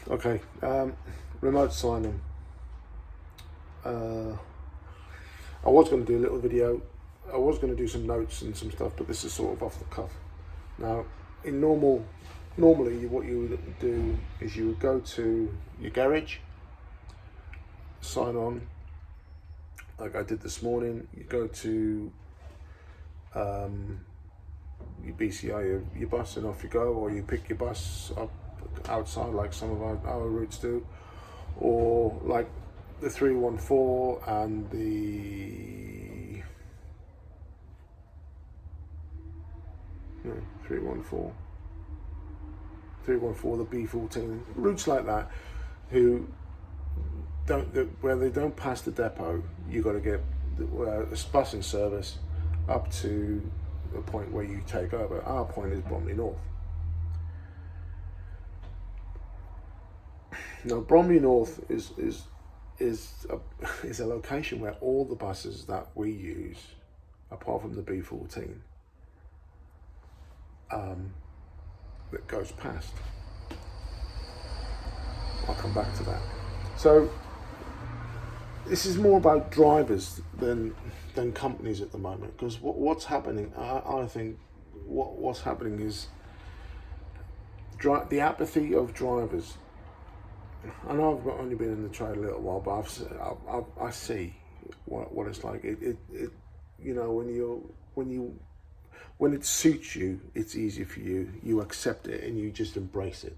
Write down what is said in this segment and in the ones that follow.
Okay, remote signing. I was going to do a little video. I was going to do some notes and some stuff, but this is sort of off the cuff. Now, normally what you would do is you would go to your garage, sign on, like I did this morning. You go to your BCI, your bus, and off you go, or you pick your bus up outside like some of our routes do, or like the 314 and the 314, the B14, routes like that, where they don't pass the depot. You got to get a bus in service up to the point where you take over. Our point is Bromley North. Now, Bromley North is a location where all the buses that we use, apart from the B14, that goes past. I'll come back to that. So this is more about drivers than companies at the moment, because what's happening, I think what's happening is the apathy of drivers. I know I've only been in the trade a little while, but I see what it's like. It you know, when it suits you, it's easy for you. You accept it and you just embrace it.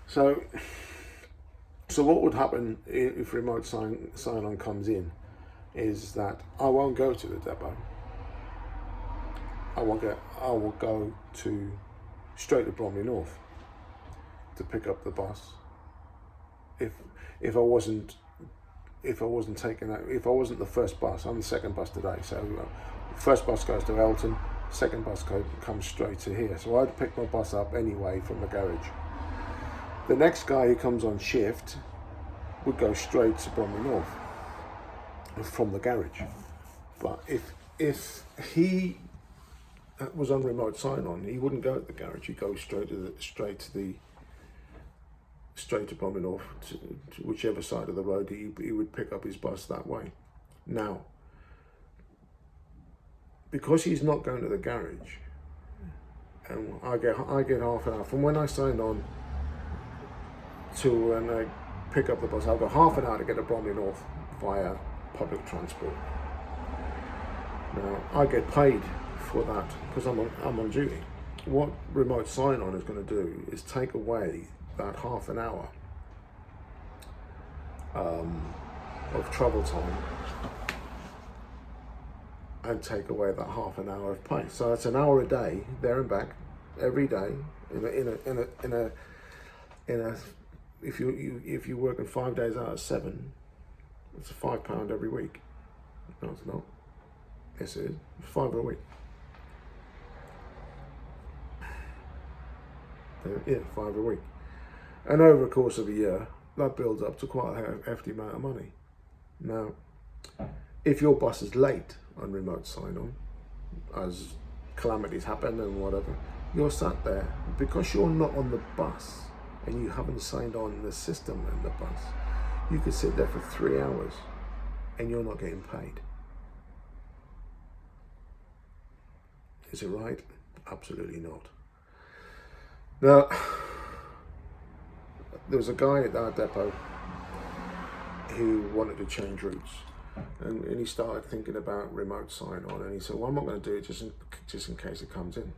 So what would happen if remote sign-on comes in is that I won't go to the depot. I will go straight to Bromley North to pick up the bus. If I wasn't taking that, if I wasn't the first bus, I'm the second bus today. So first bus goes to Elton, second bus comes straight to here. So I'd pick my bus up anyway from the garage. The next guy who comes on shift would go straight to Bromley North from the garage. But if he was on remote sign-on, he wouldn't go to the garage. He'd go straight to Bromley North, to whichever side of the road he would pick up his bus that way. Now, because he's not going to the garage, and I get half an hour from when I signed on to when I pick up the bus. I've got half an hour to get to Bromley North via public transport. Now, I get paid for that because I'm on duty. What remote sign-on is going to do is take away that half an hour of travel time and take away that half an hour of pay. So it's an hour a day there and back every day in a if you're working 5 days out of 7, it's £5 every week. No, it's not. Yes, it is. It's £5 a week. Yeah, £5 a week. And over the course of a year, that builds up to quite a hefty amount of money. Now, if your bus is late on remote sign-on, as calamities happen and whatever, you're sat there, because you're not on the bus and you haven't signed on the system and the bus, you could sit there for 3 hours and you're not getting paid. Is it right? Absolutely not. Now, there was a guy at our depot who wanted to change routes, and he started thinking about remote sign-on, and he said, well, I'm not going to do it just in case it comes in.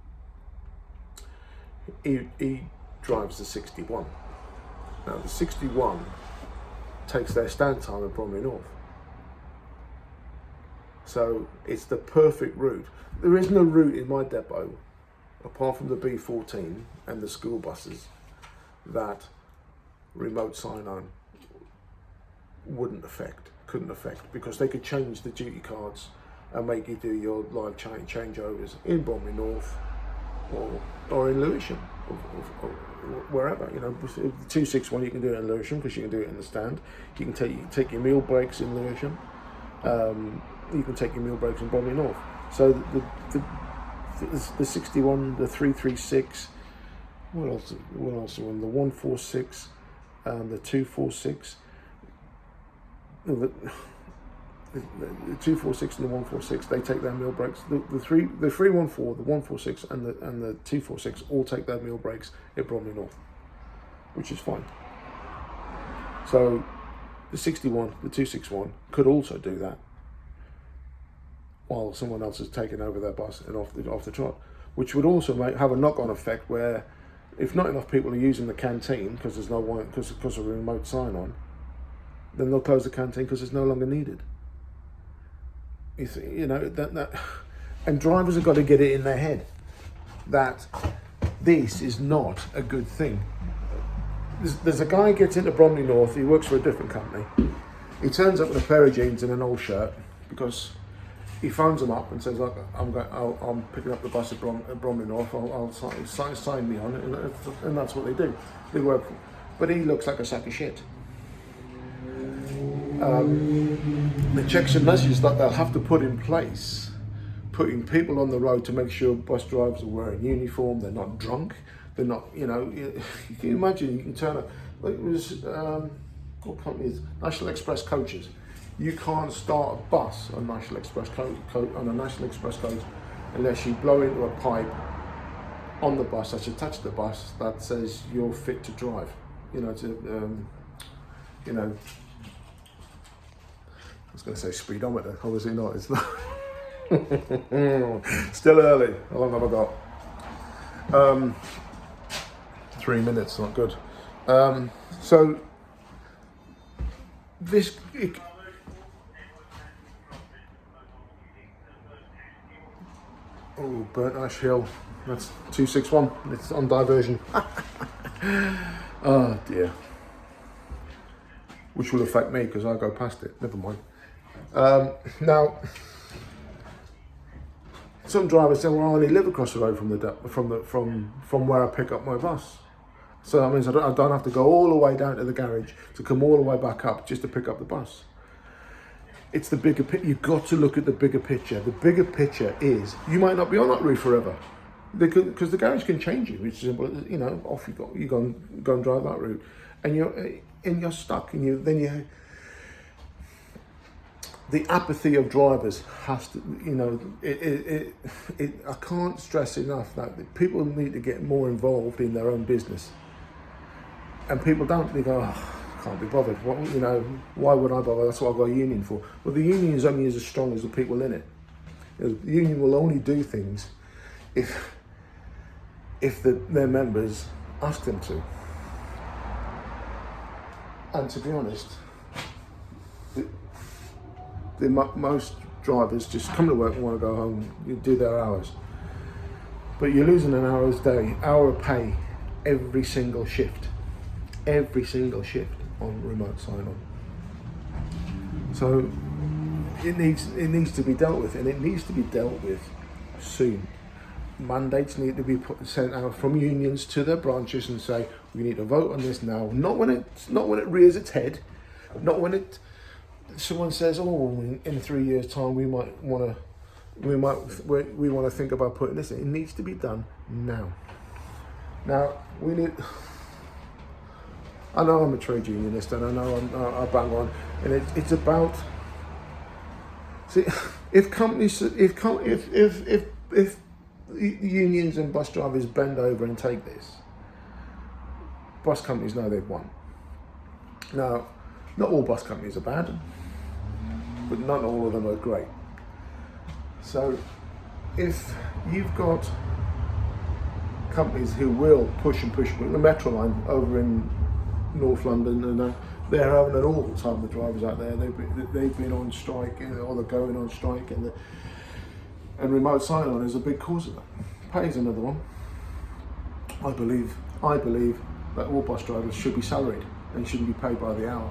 He drives the 61. Now, the 61 takes their stand time at Bromley North. So it's the perfect route. There is no route in my depot, apart from the B14 and the school buses, that remote sign-on couldn't affect, because they could change the duty cards and make you do your live changeovers in Bromley North or in Lewisham or wherever. You know, the 261 you can do it in Lewisham because you can do it in the stand. You can take your meal breaks in Lewisham. You can take your meal breaks in Bromley North. So the 61, the 336, What else? What else? On the 146, the 246, the 246 and the 146, they take their meal breaks. The 314, the 146, and the 246 all take their meal breaks at Bromley North, which is fine. So the 61, the 261 could also do that, while someone else has taken over their bus and off the trot, which would also have a knock-on effect where, if not enough people are using the canteen because there's no one because of a remote sign-on, then they'll close the canteen because it's no longer needed. You know that, and drivers have got to get it in their head that this is not a good thing. There's a guy gets into Bromley North. He works for a different company. He turns up with a pair of jeans and an old shirt because he phones them up and says, "Look, I'm picking up the bus at Bromley North. I'll sign me on it," and that's what they do. They work, but he looks like a sack of shit. The checks and measures that they'll have to put in place, putting people on the road to make sure bus drivers are wearing uniform, they're not drunk, they're not, you can imagine, you can turn up, like it was, what company is National Express coaches. You can't start a bus on National Express on a National Express coach unless you blow into a pipe on the bus that's attached to the bus that says you're fit to drive. I was going to say speedometer, obviously not, it's not. Still early, how long have I got? 3 minutes, not good. So, Burnt Ash Hill, that's 261, it's on diversion. Oh dear. Which will affect me because I go past it, never mind. Now, some drivers say, "Well, I only live across the road from where I pick up my bus, so that means I don't have to go all the way down to the garage to come all the way back up just to pick up the bus." It's the bigger picture. You've got to look at the bigger picture. The bigger picture is you might not be on that route forever, because the garage can change you. It's simple, off you go. You go and drive that route, and you're stuck, and the apathy of drivers has to, I can't stress enough that people need to get more involved in their own business. And people don't, they go, "Oh, can't be bothered. Why would I bother? That's what I've got a union for." Well, the union is only as strong as the people in it. The union will only do things if their members ask them to. And to be honest, most drivers just come to work and want to go home, do their hours. But you're losing an hour of pay every single shift on remote sign-on. So it needs to be dealt with, and it needs to be dealt with soon. Mandates need to be sent out from unions to their branches and say, "We need to vote on this now." Not when it rears its head, not when someone says, "Oh, in 3 years' time we want to think about putting this in." It needs to be done now. Now I know I'm a trade unionist, and I know I bang on, and it's about. See, if unions and bus drivers bend over and take this, bus companies know they've won. Now, not all bus companies are bad, but not all of them are great. So, if you've got companies who will push, the Metro line over in North London, and they're having an awful time, the drivers out there. They've been on strike, or they're going on strike, and remote sign-on is a big cause of that. Pay is another one. I believe that all bus drivers should be salaried and shouldn't be paid by the hour,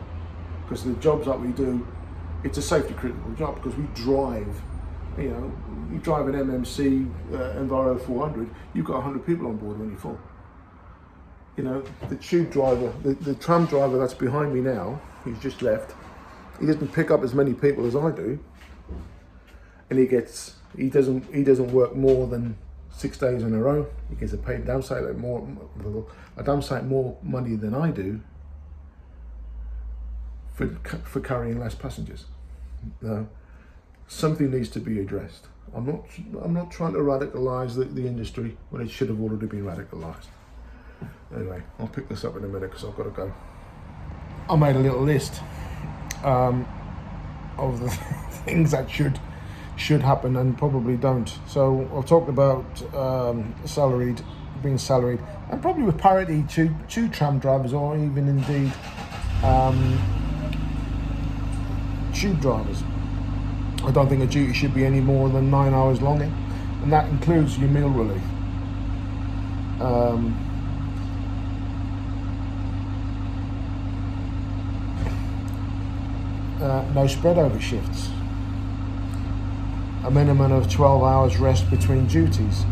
because the jobs that we do, it's a safety critical job, because we drive. You drive an MMC Enviro 400, you've got 100 people on board when you're full. The tube driver, the tram driver that's behind me now, he's just left, he doesn't pick up as many people as I do, and he doesn't work more than 6 days in a row. He gets paid a damn sight more money than I do for carrying less passengers. Something needs to be addressed. I'm not trying to radicalise the industry when it should have already been radicalised. Anyway, I'll pick this up in a minute because I've got to go. I made a little list of the things that should happen and probably don't. So I've talked about being salaried, and probably with parity to tram drivers, or even indeed tube drivers. I don't think a duty should be any more than 9 hours long, and that includes your meal relief. No spread over shifts. A minimum of 12 hours rest between duties.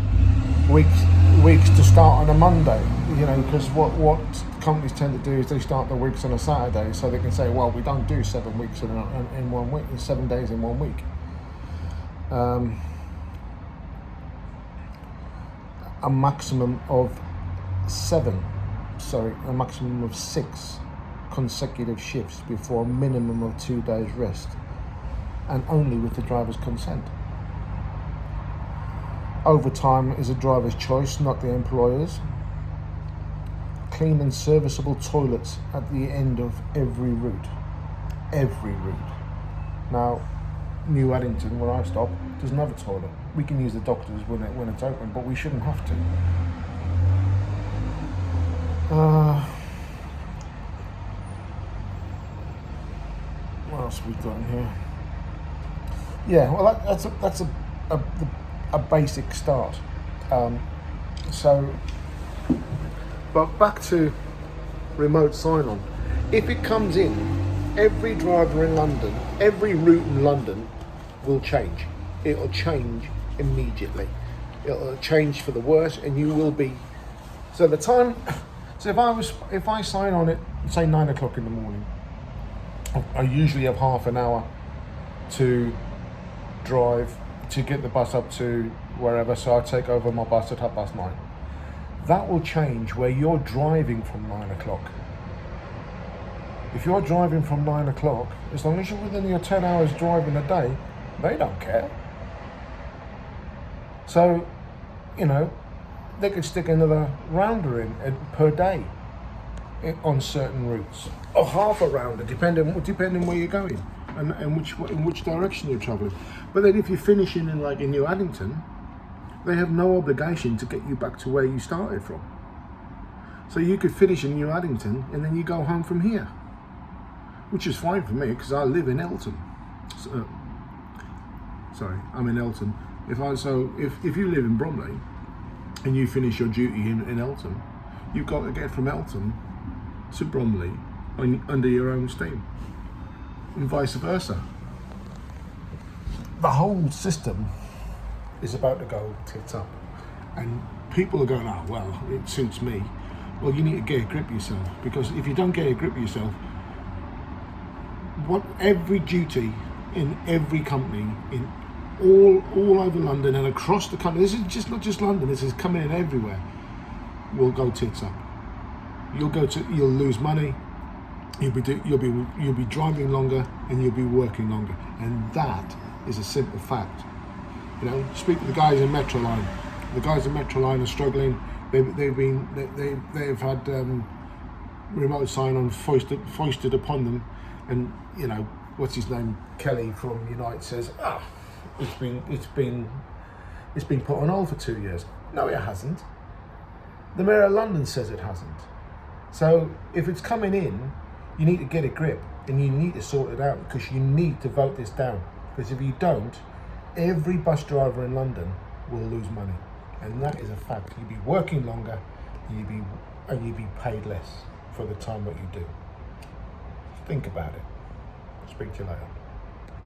Weeks to start on a Monday. Because what companies tend to do is they start their weeks on a Saturday, so they can say, well, we don't do 7 weeks in 1 week, 7 days in 1 week. A maximum of 6 consecutive shifts before a minimum of 2 days rest, and only with the driver's consent. Overtime is a driver's choice, not the employer's. Clean and serviceable toilets at the end of every route. Now, New Addington, where I stop, doesn't have a toilet. We can use the doctors when it's open, but we shouldn't have to. What else have we done here? Yeah, well, that's a basic start. But back to remote sign-on. If it comes in, every driver in London, every route in London will change. It'll change immediately. It'll change for the worse, and you will be. So if I sign on at say 9 o'clock in the morning, I usually have half an hour to drive to get the bus up to wherever. So I take over my bus at 9:30. That will change where you're driving from 9 o'clock. If you're driving from 9 o'clock, as long as you're within your 10 hours driving a day, they don't care. So, they could stick another rounder in per day on certain routes, or half a rounder, depending where you're going and in which direction you're travelling. But then if you're finishing in New Addington, they have no obligation to get you back to where you started from. So you could finish in New Addington and then you go home from here, which is fine for me because I live in Elton. I'm in Elton. If you live in Bromley and you finish your duty in Elton, you've got to get from Elton to Bromley under your own steam, and vice versa. The whole system is about to go tits up, and people are going, oh well, it suits me. Well, you need to get a grip yourself, because if you don't get a grip yourself, every duty in every company in all over London and across the country, this is not just London, this is coming in everywhere, will go tits up. You'll lose money, you'll be driving longer, and you'll be working longer, and that is a simple fact. Speak to the guys in Metroline. The guys in Metroline are struggling. They've had remote sign-on foisted upon them, and what's his name, Kelly from Unite says, it's been put on hold for 2 years. No, it hasn't. The Mayor of London says it hasn't. So if it's coming in, you need to get a grip and you need to sort it out, because you need to vote this down. Because if you don't, every bus driver in London will lose money, and that is a fact. You'll be working longer, and you'll be paid less for the time that you do. Think about it. Speak to you later.